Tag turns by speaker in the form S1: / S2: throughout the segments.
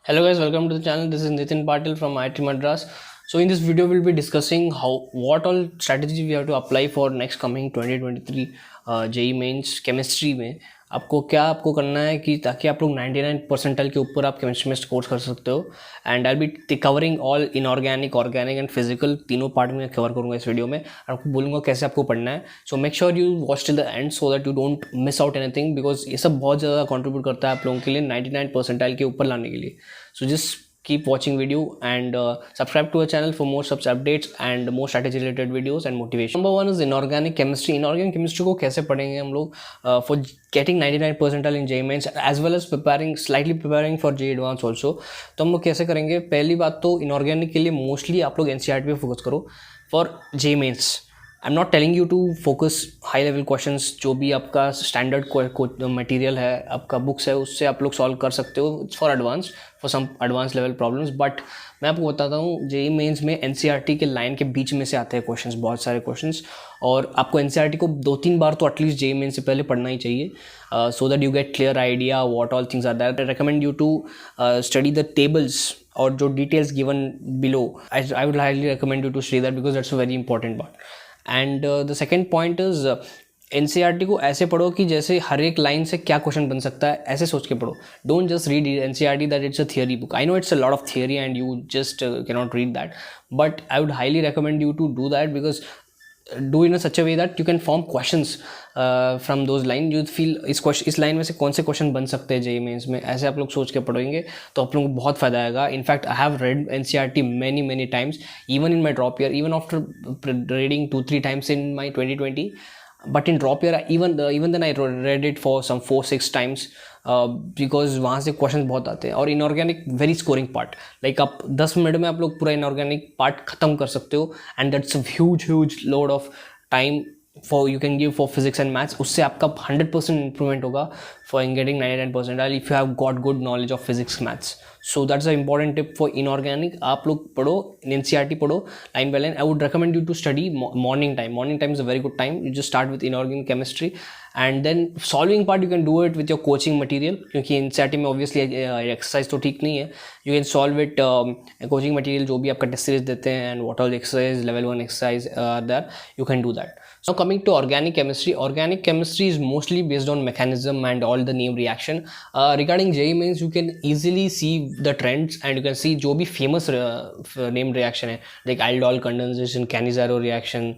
S1: Hello guys, welcome to the channel. This is Nitin Patil from IIT Madras. So in this video we'll be discussing what all strategies we have to apply for next coming 2023 JEE Mains chemistry में आपको करना है कि ताकि आप लोग 99 percentile के ऊपर आप केमिस्ट्री में स्कोर कर सकते हो. And I be covering all inorganic, organic and physical तीनों पार्ट में कवर करूँगा इस वीडियो में. आपको बोलूँगा कैसे आपको पढ़ना है. So make sure you watch till the and so that you don't miss out anything, because ये सब बहुत ज़्यादा कॉन्ट्रीब्यूट करता है आप लोगों के लिए 99 परसेंटाइल के ऊपर लाने के लिए. So just keep watching video and subscribe to our channel for more such updates and more strategy related videos and motivation. Number one is inorganic chemistry. Inorganic chemistry को कैसे पढ़ेंगे हम लोग for getting 99 percentile in JEE Mains as well as slightly preparing for JEE Advanced also. तो हम लोग कैसे करेंगे? पहली बात तो inorganic के लिए मोस्टली आप लोग NCERT पे फोकस करो for JEE Mains. I am not telling you to focus high level questions. जो भी आपका स्टैंडर्ड मटेरियल है, आपका बुक्स है, उससे आप लोग सॉल्व कर सकते हो. It's for advance, for some advance level problems. But मैं आपको बताता हूँ JEE मेंस में NCERT के लाइन के बीच में से आते हैं क्वेश्चंस, बहुत सारे क्वेश्चंस. और आपको NCERT को 2-3 बार तो एटलीस्ट JEE मेंस से पहले पढ़ना ही चाहिए, so that you get clear idea what all things are that. I recommend you to study the tables और जो details given below. I would highly recommend you to study that because that's a very important part. And the second point is NCERT को ऐसे पढ़ो कि जैसे हर एक line से क्या क्वेश्चन बन सकता है ऐसे सोच के पढ़ो. Don't just read NCERT that it's a theory book. I know it's a lot of theory and you just cannot read that, but I would highly recommend you to do that because do in a such a way that you can form questions from those line. You feel इस line में से कौन से question बन सकते हैं JEE Mains में, ऐसे आप लोग सोच के पढ़ेंगे तो आप लोगों को बहुत फायदा आएगा. In fact I have read NCERT many times even in my drop year, even after reading 2-3 times in my 2020. But in drop year even then I read it for some 4-6 times because वहाँ से question बहुत आते हैं. और inorganic very scoring part, like आप 10 minute में आप लोग पूरा इनऑर्गेनिक पार्ट खत्म कर सकते हो. And that's a huge load of time for you can give for physics and maths. उससे आपका 100% इंप्रूवमेंट होगा for in getting 99 percentile if you have got good knowledge of physics maths. So that's a important tip for inorganic. आप लोग पढ़ो NCERT पढ़ो line by line. I would recommend you to study morning time is a very good time. You just start with inorganic chemistry and then solving part you can do it with your coaching material, क्योंकि NCERT में obviously exercise तो ठीक नहीं है. You can solve it coaching material जो भी आपका test series देते हैं and what all exercise level 1 exercise that you can do that. Now coming to organic chemistry is mostly based on mechanism and all the name reaction. Regarding JEE Mains, you can easily see the trends and you can see जो भी famous name reaction है, like aldol condensation, Cannizzaro reaction,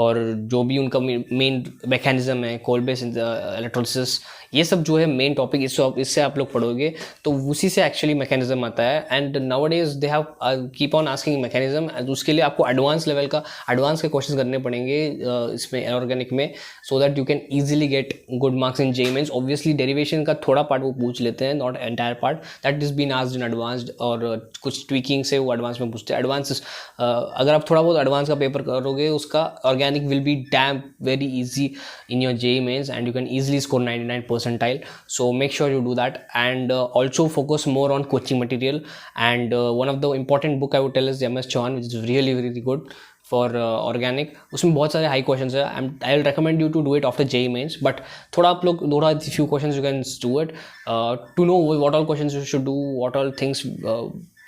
S1: और जो भी उनका main mechanism है, कोल्बेस electrolysis, ये सब जो है मेन टॉपिक. इससे आप लोग पढ़ोगे तो उसी से एक्चुअली मैकेनिज्म आता है. And nowadays they have keep on asking mechanism. उसके लिए आपको एडवांस लेवल का एडवांस के क्वेश्चन करने पड़ेंगे इसमें ऑर्गेनिक में, so that you can easily get good marks in JEE Mains. Obviously derivation का थोड़ा पार्ट वो पूछ लेते हैं, not entire part. That is been asked in advanced, और कुछ ट्विकिंग से वो एडवांस में पूछते हैं. एडवांस अगर आप थोड़ा बहुत एडवांस का पेपर करोगे, उसका organic will be damn very easy in your JEE Mains and you can easily score 99 percentile. So make sure you do that and also focus more on coaching material. And one of the important book I would tell is MS Chauhan, which is really good for organic. उसमें बहुत सारे high questions है. I will recommend you to do it after JEE Mains, but थोड़ा आप लोग few questions you can do it to know what all questions you should do, what all things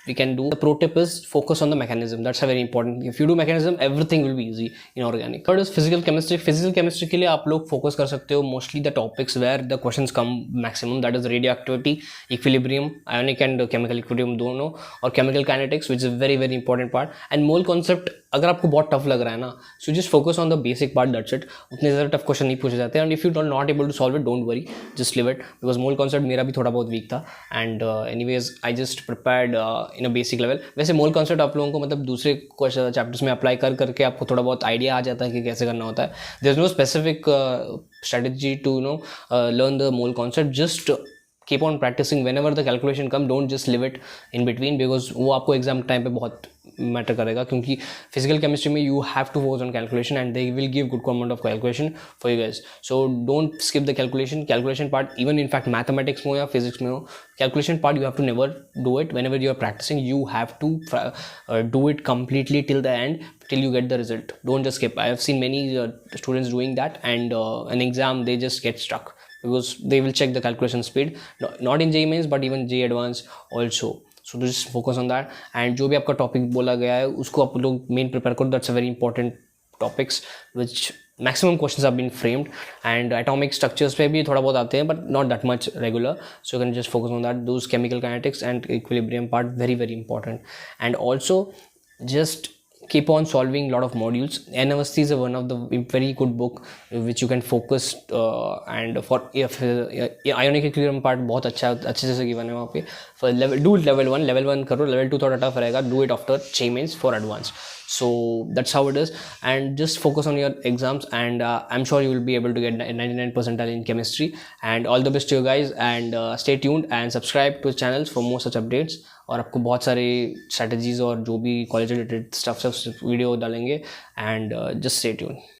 S1: we can do. The pro tip is focus on the mechanism. That's a very important. If you do mechanism, everything will be easy in organic. Third is physical chemistry. Physical chemistry के लिए आप लोग focus कर सकते हो mostly the topics where the questions come maximum. That is radioactivity, equilibrium, ionic and chemical equilibrium दोनों, और chemical kinetics, which is a very important part. And mole concept अगर आपको बहुत टफ लग रहा है ना, so just focus on the basic part. That's it. उतने ज़्यादा टफ क्वेश्चन नहीं पूछे जाते हैं. And if you are not able to solve it, don't worry, just leave it, because mole concept मेरा भी थोड़ा बहुत वीक था. And anyways I just prepared in a basic level. वैसे मोल कॉन्सेप्ट आप लोगों को मतलब दूसरे क्वेश्चन चैप्टर्स में अप्लाई करके आपको थोड़ा बहुत आइडिया आ जाता है कि कैसे करना होता है. There is no specific strategy to learn the mole concept. Just keep on practising. Whenever the calculation come, don't just leave it in between, because वो आपको एग्जाम टाइम पे बहुत मैटर करेगा. क्योंकि फिजिकल केमिस्ट्री में you have to focus on calculation and they will give good amount of calculation for you guys. So don't skip the calculation part. Even in fact mathematics में हो या physics में हो, calculation part you have to never do it. Whenever you are practicing, you have to do it completely till the end, till you get the result. Don't just skip. I have seen many students doing that, and an exam they just get stuck because they will check the calculation speed, not in JEE Mains but even JEE Advanced also. So just focus on that, and जो भी आपका topic बोला गया है उसको आप लोग main prepare करो. That's a very important topics which maximum questions have been framed. And atomic structures पे भी थोड़ा बहुत आते हैं but not that much regular, so you can just focus on that. Those chemical kinetics and equilibrium part very very important. And also just keep on solving lot of modules. NMST is one of the very good book which you can focus and for if ionic equilibrium part बहुत अच्छा अच्छे से given है वहाँ पे. For level do level 1 करो, level 2 थोड़ा tough रहेगा, do it after 6 months for advanced. So that's how it is, and just focus on your exams, and I'm sure you will be able to get 99 percentile in chemistry. And all the best to you guys, and stay tuned and subscribe to channels for more such updates. और आपको बहुत सारे strategies और जो भी college related stuff video डालेंगे, and just stay tuned.